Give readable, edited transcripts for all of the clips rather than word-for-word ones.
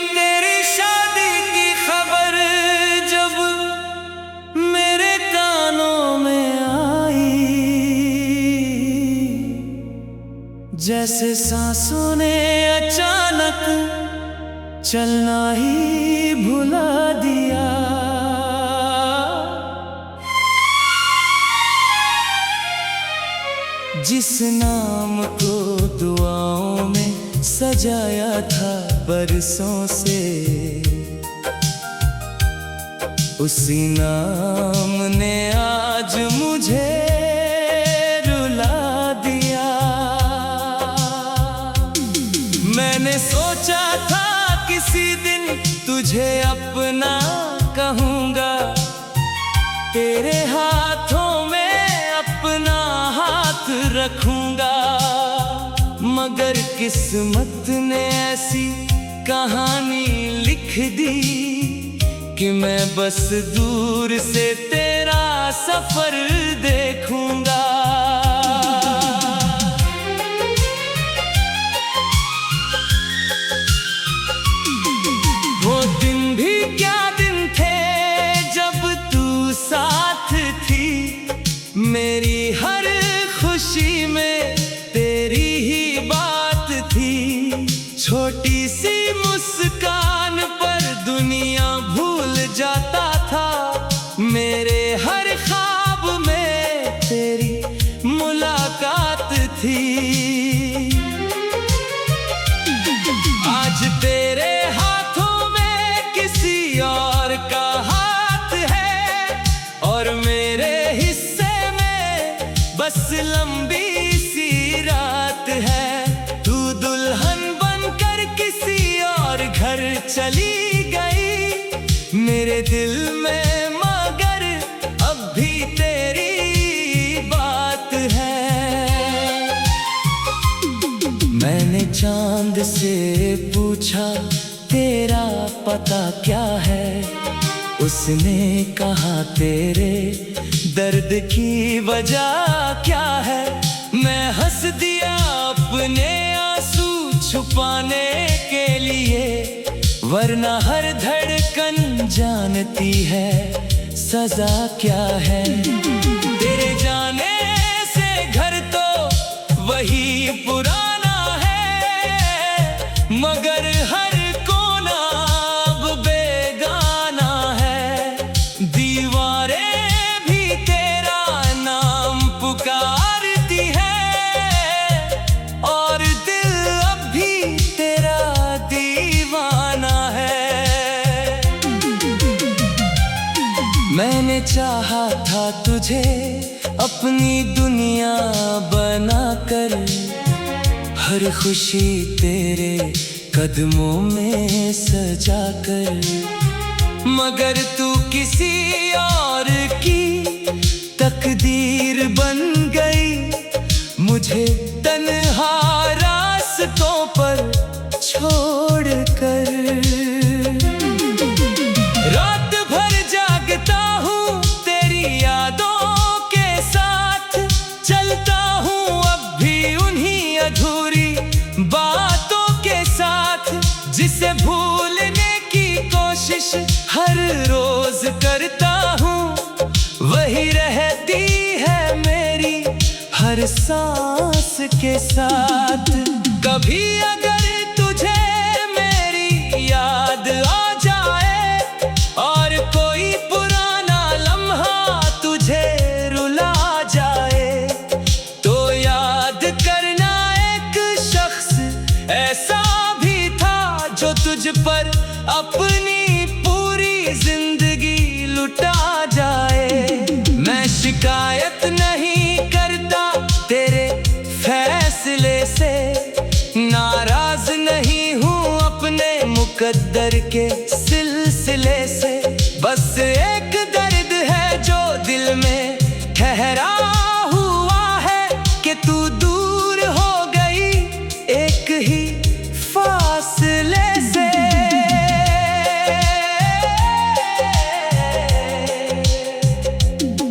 तेरी शादी की खबर जब मेरे कानों में आई, जैसे सांसों ने अचानक चलना ही भुला दिया। जिस नाम को दुआओं में सजाया था बरसों से, उसी नाम ने आज मुझे रुला दिया। मैंने सोचा था किसी दिन तुझे अपना कहूँगा, तेरे हाथों में अपना हाथ रखूँगा। मगर किस्मत ने ऐसी कहानी लिख दी कि मैं बस दूर से तेरा सफर देखूँगा। वो दिन भी क्या दिन थे जब तू साथ थी, मेरी हर खुशी में तेरी ही बात थी। छोटी सी मुस्कान पर दुनिया भूल जाता था, मेरे हर ख्वाब में तेरी मुलाकात थी। आज तेरे हाथों में किसी और का हाथ है, और मेरे हिस्से में बस लंबी सी रात है। तू दुल्हन बनकर किसी और घर चली गई मेरे दिल में, मगर अब भी तेरी बात है। मैंने चांद से पूछा तेरा पता क्या है, उसने कहा तेरे दर्द की वजह क्या है। मैं हंस दिया अपने आंसू छुपाने के लिए, वरना हर धड़कन जानती है सजा क्या है। तेरे जाने से घर तो वही पुराना है, मगर हर कोना अब बेगाना है। दीवारें भी तेरा नाम पुकारती है, और दिल अब भी तेरा दीवाना है। मैंने चाहा था तुझे अपनी दुनिया बनाकर, हर खुशी तेरे कदमों में सजाकर। मगर तू किसी और की तकदीर बन गई, मुझे तन्हा रास्तों पर छोड़कर। रात भर जागता हूँ तेरी यादों के साथ, चलता हूँ अब भी उन्हीं अधूरी बातों के साथ। जिसे भूलने की कोशिश हर रोज करता हूँ, वही रहती है मेरी हर सांस के साथ। कभी अगर तुझे मेरी याद आ जाए, और कोई पुराना लम्हा तुझे रुला जाए, तो याद करना एक शख्स ऐसा भी था जो तुझ पर अपनी पूरी जिंदगी लुटा जाए। मैं शिकायत नहीं करता तेरे फैसले से, नाराज नहीं हूँ अपने मुकद्दर के सिलसिले से। बस एक दर्द है जो दिल में ठहरा हुआ है, कि तू दूर हो गई एक ही फासले से।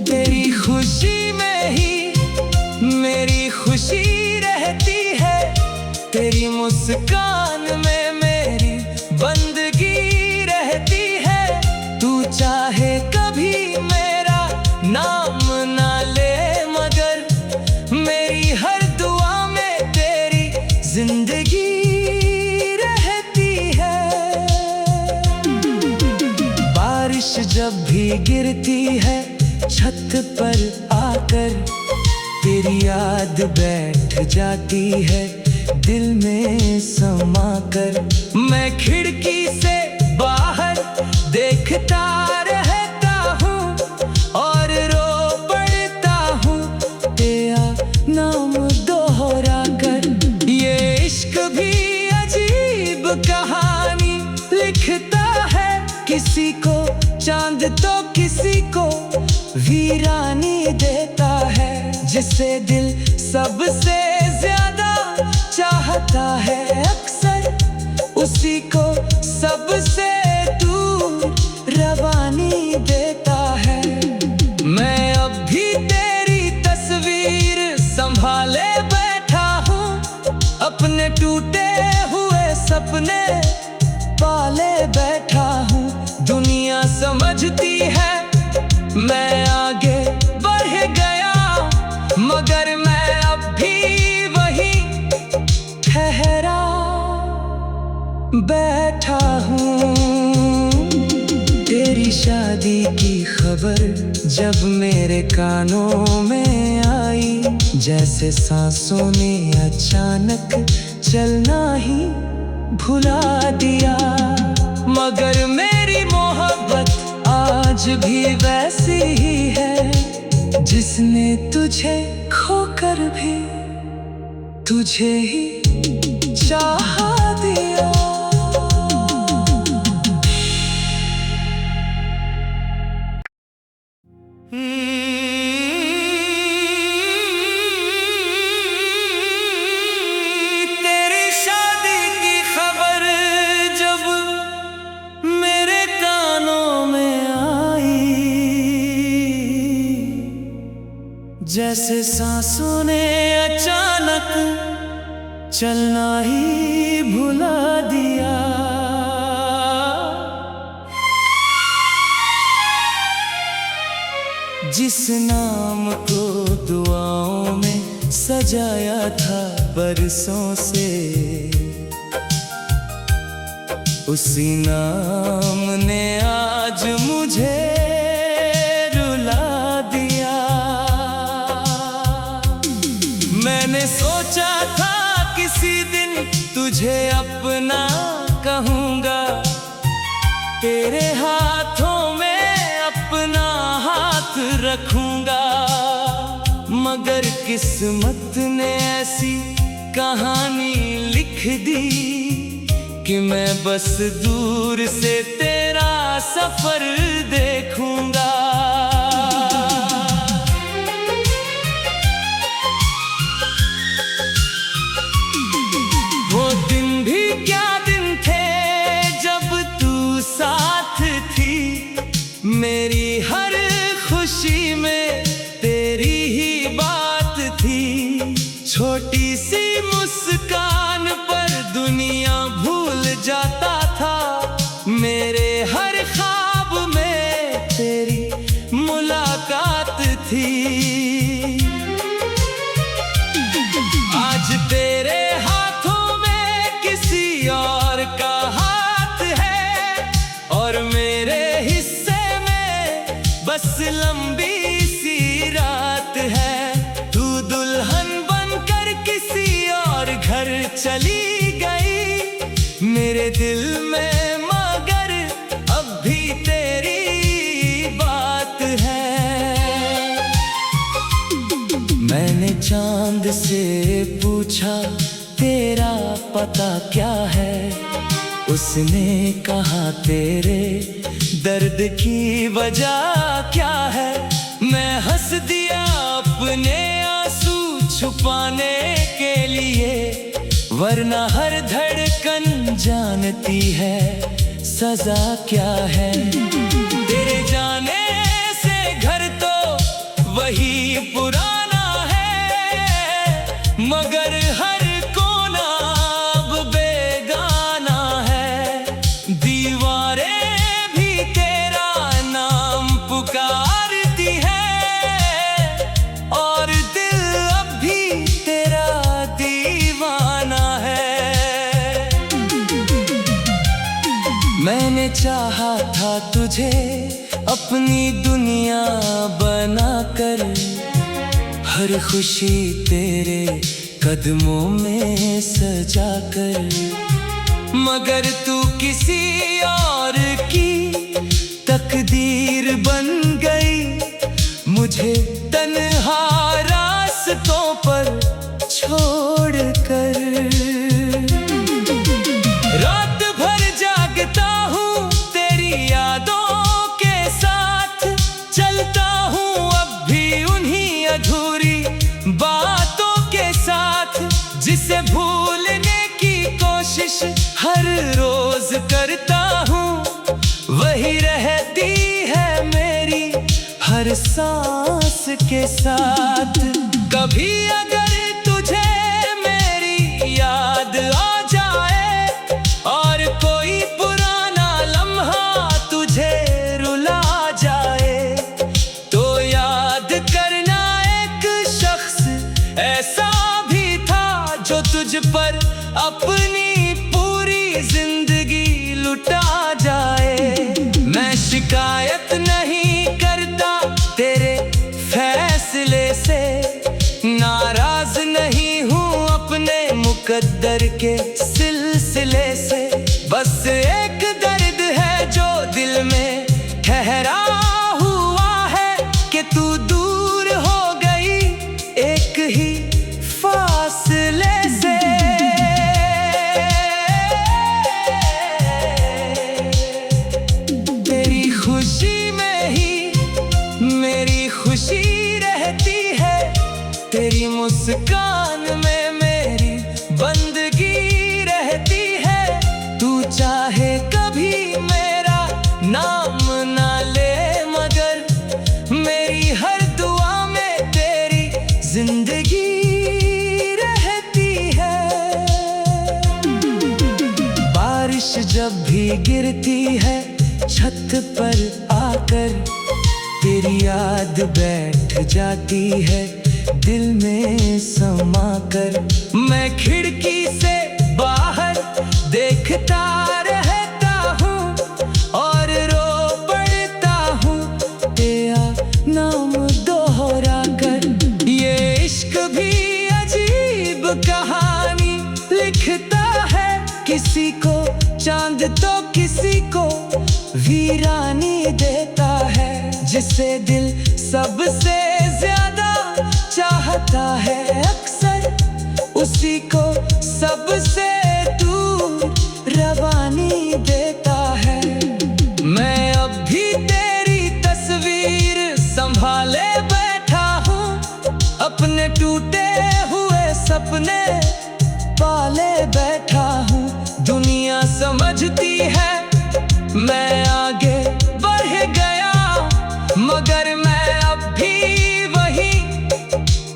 तेरी खुशी में ही मेरी भी गिरती है छत पर आकर, तेरी याद बैठ जाती है दिल में समाकर। मैं खिड़की से बाहर देखता रहता हूँ और रो पड़ता हूँ तेरा नाम दोहरा कर। ये इश्क भी अजीब कहानी लिखता है, किसी को चांद तो किसी को वीरानी देता है। जिसे दिल सबसे ज्यादा चाहता है अक्सर, उसी को सबसे दूर रवानी देता है। मैं अब भी तेरी तस्वीर संभाले बैठा हूँ, अपने टूटे हुए सपने पाले बैठा हूँ। दुनिया समझती है मैं आगे बढ़ गया, मगर मैं अब भी वही ठहरा बैठा हूँ। तेरी शादी की खबर जब मेरे कानों में आई, जैसे सांसों ने अचानक चलना ही भुला दिया। मगर मेरी मोहब्बत आज भी वैसी ही है, जिसने तुझे खोकर भी तुझे ही चाह दिया। तेरी शादी की खबर जब मेरे कानों में आई, जैसे सांसों ने अचानक चलना ही भुला दिया। जिस नाम को दुआओं में सजाया था बरसों से, उसी नाम ने आज मुझे रुला दिया। मैंने सोचा था किसी दिन तुझे अपना कहूँगा, तेरे हाथों में अपना हाथ रखूँगा। मगर किस्मत ने ऐसी कहानी लिख दी कि मैं बस दूर से तेरा सफर देखूँगा। वो दिन भी क्या दिन थे जब तू साथ थी, मेरी हर खुशी में तेरी ही बात थी। छोटी सी मुस्कान पर दुनिया भूल जाता था, मेरे हर ख्वाब में तेरी मुलाकात थी। आज तेरे हाथों में किसी और का हाथ है, और मेरे हिस्से में बस लंबी सी रात है। तू दुल्हन बनकर किसी और घर चली गई मेरे दिल में, मगर अब भी तेरी बात है। मैंने चांद से पूछा तेरा पता क्या है, उसने कहा तेरे दर्द की वजह क्या है। मैं हंस दिया अपने आंसू छुपाने के लिए, वरना हर धड़कन जानती है सजा क्या है। तेरे जाने से घर तो वही पुराना है, मगर हर कोना अब बेगाना है। दीवारें भी तेरा नाम पुकारती है, और दिल अब भी तेरा दीवाना है। मैंने चाहा था तुझे अपनी दुनिया बनाकर हर खुशी तेरे कदमों में सजा कर। मगर तू किसी और की तकदीर बन गई, मुझे तन्हा रास्तों पर छोड़ कर। रात भर जागता हूँ तेरी यादों के साथ, चलता हूँ अब भी उन्हीं अधूरी बातों के साथ, जिसे भूलने की कोशिश हर रोज करता हूँ, वही रहती है मेरी हर सांस के साथ। कभी अगर तुझे मेरी याद आ जाए और कोई पुराना लम्हा तुझे रुला जाए, तो याद करना एक शख्स ऐसा भी था जो तुझ पर अपनी पूरी जिंदगी लुटा जाए। मैं शिकायत नहीं करता तेरे फैसले से, नाराज नहीं हूँ अपने मुकद्दर के सिलसिले से। बस एक दर्द है जो दिल में ठहरा हुआ है कि तू दूर हो गई एक ही फासले से। तेरी खुशी में ही मेरी खुशी रहती है, तेरी मुस्कान में मेरी बंदगी रहती है। तू चाहे कभी मेरा नाम ना ले, मगर मेरी हर दुआ में तेरी जिंदगी रहती है। बारिश जब भी गिरती है छत पर आकर, तेरी याद बैठ जाती है दिल में समा कर। मैं खिड़की से बाहर देखता रहता हूँ और रो पड़ता हूँ तेरा नाम दोहरा कर। ये इश्क भी अजीब कहानी लिखता है, किसी को चांद तो किसी को वीरानी देता है। जिसे दिल सबसे ज्यादा चाहता है अक्सर, उसी को सबसे दूर रवानी देता है। मैं अब भी तेरी तस्वीर संभाले बैठा हूँ, अपने टूटे हुए सपने पाले बैठा हूँ। दुनिया समझती है मैं आगे बढ़ गया, मगर मैं अब भी वही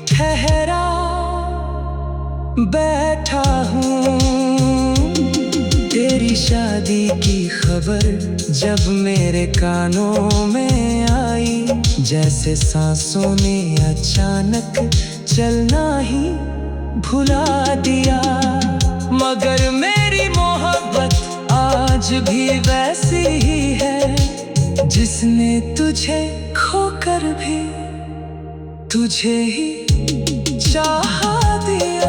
ठहरा बैठा हूँ। तेरी शादी की खबर जब मेरे कानों में आई, जैसे सांसों ने अचानक चलना ही भुला दिया। मगर मेरी मोहब्बत आज भी वैसी ही है, जिसने तुझे खोकर भी तुझे ही चाह दिया।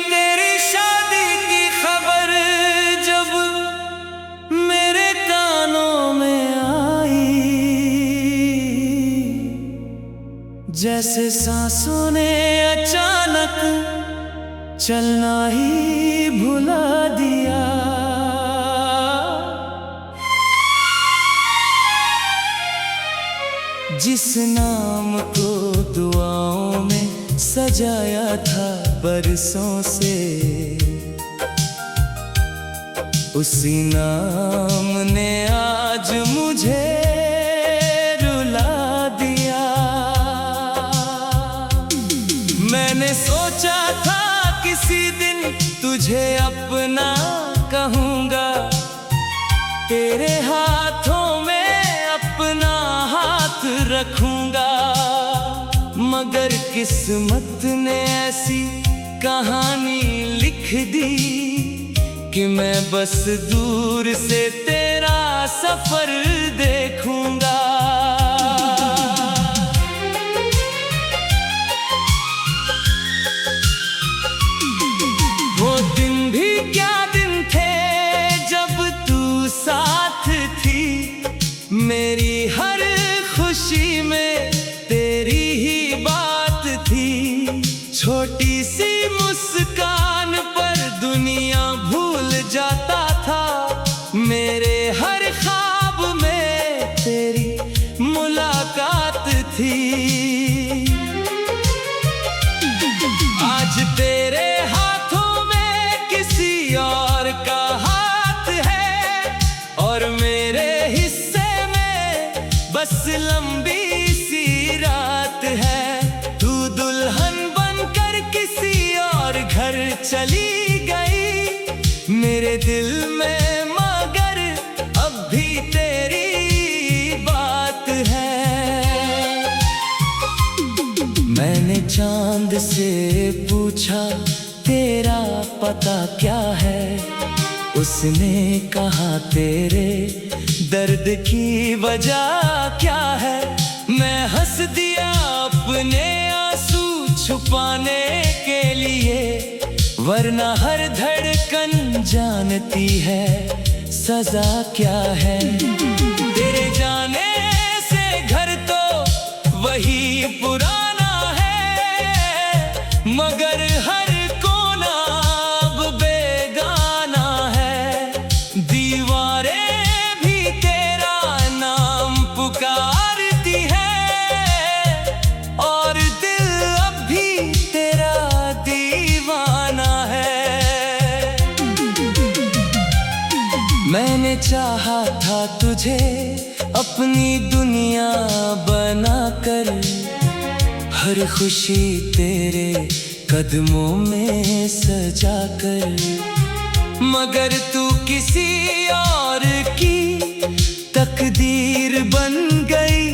तेरी शादी की खबर जब मेरे कानों में आई, जैसे सांसों ने अचानक चलना ही भुला दिया। जिस नाम को दुआओं में सजाया था बरसों से, उसी नाम ने आज मुझे रुला दिया। मैंने सोचा था किसी दिन तुझे अपना कहूँगा, तेरे हाथों में अपना हाथ रखूँगा। मगर किस्मत ने ऐसी कहानी लिख दी कि मैं बस दूर से तेरा सफर देखूंगा। वो दिन भी क्या दिन थे जब तू साथ थी, मेरी हर खुशी में तेरी ही बात थी। छोटी सी मुस्कान पर दुनिया भूल जाता था, मेरे हर ख्वाब में तेरी मुलाकात थी। आज तेरे हाथों में किसी और का हाथ है और मेरे हिस्से में बस लंबी सी रात है। तू दुल्हन बनकर किसी और घर चली गई मेरे दिल में, मगर अब भी तेरी बात है। मैंने चांद से पूछा तेरा पता क्या है, उसने कहा तेरे दर्द की वजह क्या है। मैं हंस दिया अपने आंसू छुपाने के लिए, वरना हर धड़कन जानती है सजा क्या है। तेरे जाने से घर तो वही पुराना है, मगर हर कोना अब बेगाना है। दीवारें भी तेरा नाम पुकारती है और दिल अब भी तेरा दीवाना है। मैंने चाहा था तुझे अपनी दुनिया बनाकर, हर खुशी तेरे कदमों में सजाकर, मगर तू किसी और की तकदीर बन गई।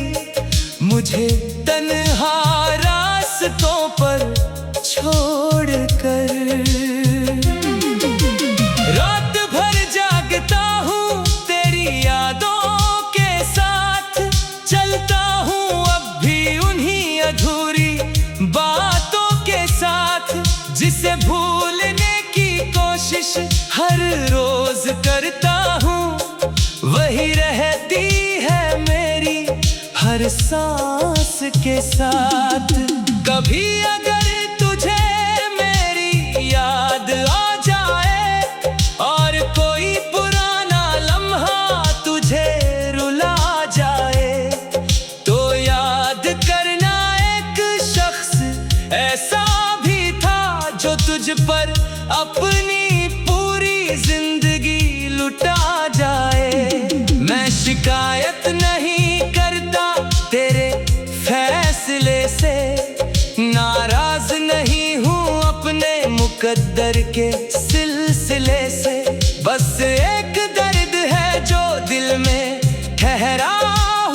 मुझे तन्हा रास्तों पर छोड़कर, रात भर जागता हूँ तेरी यादों के साथ, चलता हूँ अब भी उन्हीं अधूरी बातों के साथ। जिसे भूलने की कोशिश हर रोज करता हूँ, वही रहती है मेरी हर सांस के साथ। कभी अगर तुझे मेरी याद आ जाए और कोई पुराना लम्हा तुझे रुला जाए, तो याद करना एक शख्स ऐसा भी था जो तुझ पर अपनी पूरी जिंदगी लुटा जाए। मैं शिकायत नहीं करता तेरे फैसले से, नाराज नहीं हूँ अपने मुकद्दर के सिलसिले से। बस एक दर्द है जो दिल में ठहरा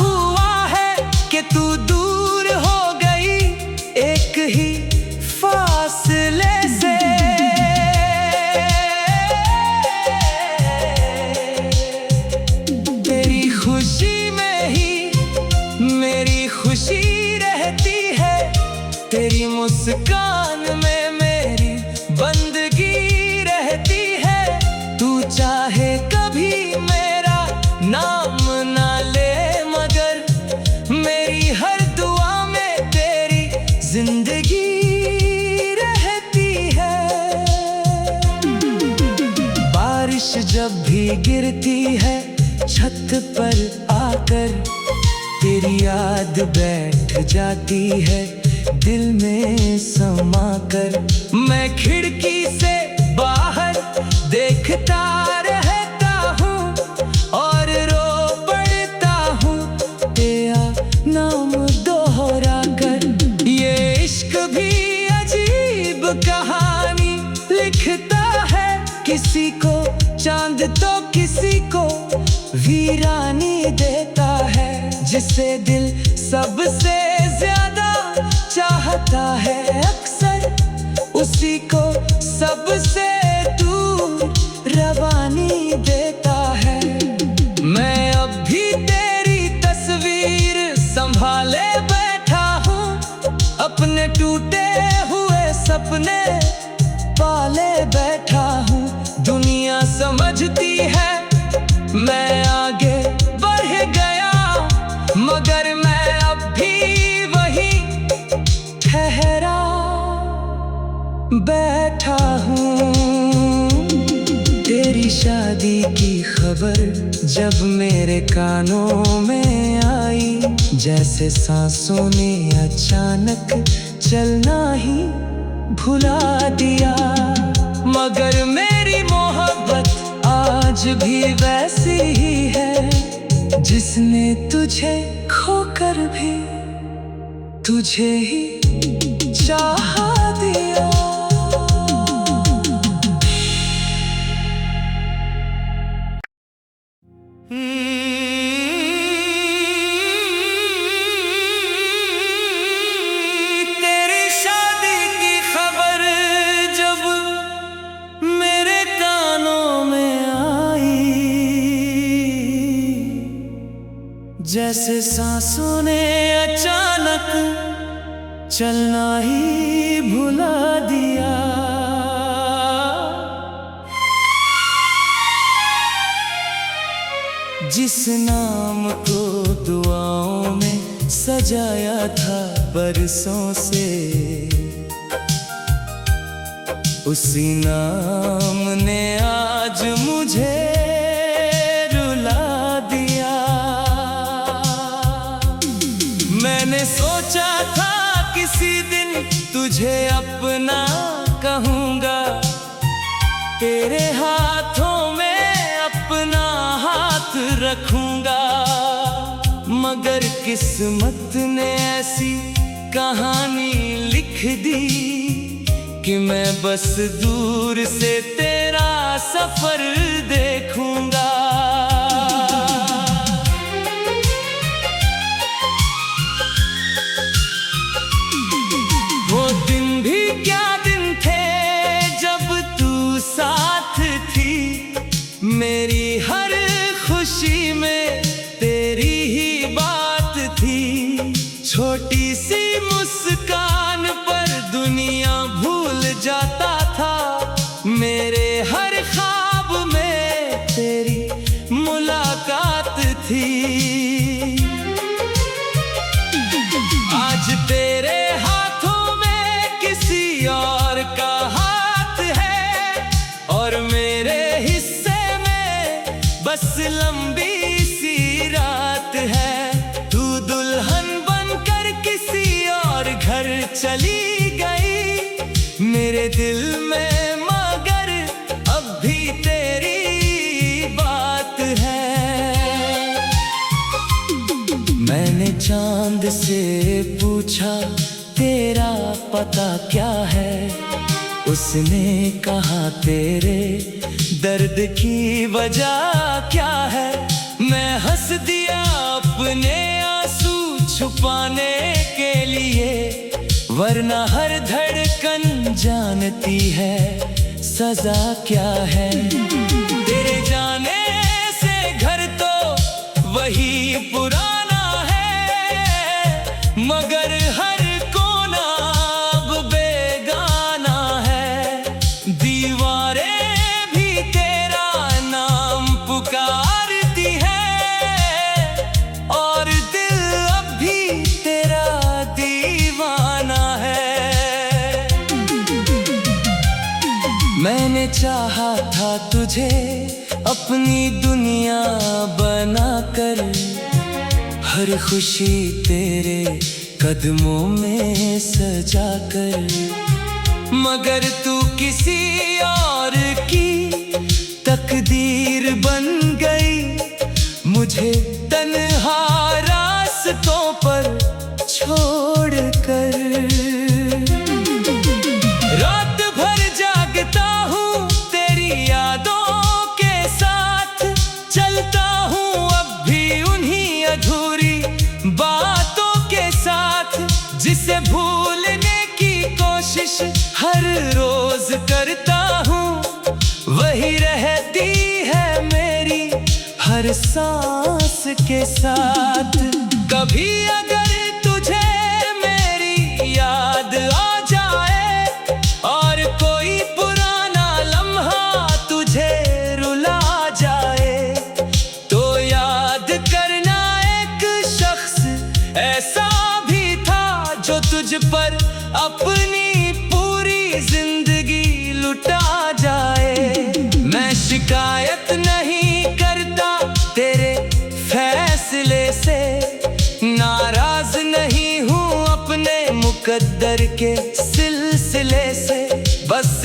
हुआ है कि तू दूर हो गई एक ही फासले से। तेरी खुशी में ही मेरी खुशी रहती है, तेरी मुस्कान में मेरी बंदगी रहती है। तू चाहे कभी मेरा नाम ना ले, मगर मेरी हर दुआ में तेरी जिंदगी रहती है। बारिश जब भी गिरती है छत पर आकर, तेरी याद बैठ जाती है दिल में समा कर। मैं खिड़की से बाहर देखता रहता हूँ और रो पड़ता हूँ तेरा नाम दोहरा कर। ये इश्क भी अजीब कहानी लिखता है, किसी को चांद तो किसी को वीरानी देता है। जिसे दिल सबसे ज्यादा चाह चाहता है अक्सर उसी को सबसे दूर रवानी देता है। मैं अब भी तेरी तस्वीर संभाले बैठा हूँ, अपने टूटे हुए सपने पाले बैठा हूँ। दुनिया समझती है मैं आगे बढ़ गया, मगर मैं अब भी वही ठहरा बैठा हूँ। तेरी शादी की खबर जब मेरे कानों में आई, जैसे सांसों ने अचानक चलना ही भुला दिया। मगर मेरी मोहब्बत आज भी वैसी ही है, जिसने तुझे खोकर भी तुझे ही चाह दिया। तेरी शादी की खबर जब मेरे कानों में आई, जैसे सांसों ने अचानक चलना ही भुला दिया। जिस नाम को दुआओं में सजाया था बरसों से, उसी नाम ने आज मुझे रुला दिया। मैंने सोचा था किसी दिन तुझे अपना कहूँगा, तेरे हाथों में अपना हाथ रखूँगा। मगर किस्मत ने ऐसी कहानी लिख दी कि मैं बस दूर से तेरा सफर देखूँगा। वो दिन भी क्या दिन थे जब तू साथ थी, मेरी हर खुशी में तेरी ही बात थी। छोटी सी मुस्कान पर दुनिया भूल जाता था, मेरे हर ख्वाब में तेरी मुलाकात थी। आज तेरे हाथों में किसी और का हाथ है, और मेरे हिस्से में बस लंबी सी रात है। तू दुल्हन बनकर किसी और घर चली गई मेरे दिल में, मगर अब भी तेरी बात है। मैंने चांद से पूछा तेरा पता क्या है, उसने कहा तेरे दर्द की वजह क्या है। मैं हंस दिया अपने आंसू छुपाने के लिए, वरना हर धड़कन जानती है सजा क्या है। तेरे जाने से घर तो वही पुराना है, मगर हर कोना अब बेगाना है। दीवारें भी तेरा नाम पुकारती है, और दिल अब भी तेरा दीवाना है। मैंने चाहा था तुझे अपनी दुनिया बनाकर, हर खुशी तेरे कदमों में सजाकर। मगर तू किसी और की तकदीर बन गई, मुझे तन्हा रास्तों पर छोड़कर। रात भर जागता हूँ तेरी यादों के साथ, चलता हूँ अब भी उन्हीं अधूरी बातों के साथ, जिसे भूल रोज करता हूँ, वही रहती है मेरी हर सांस के साथ। कभी अगर तुझे मेरी याद आ जाए और कोई पुराना लम्हा तुझे रुला जाए, तो याद करना एक शख्स ऐसा भी था जो तुझ पर अपनी पूरी जिंदगी लुटा जाए। मैं शिकायत नहीं करता तेरे फैसले से, नाराज नहीं हूँ अपने मुकद्दर के सिलसिले से। बस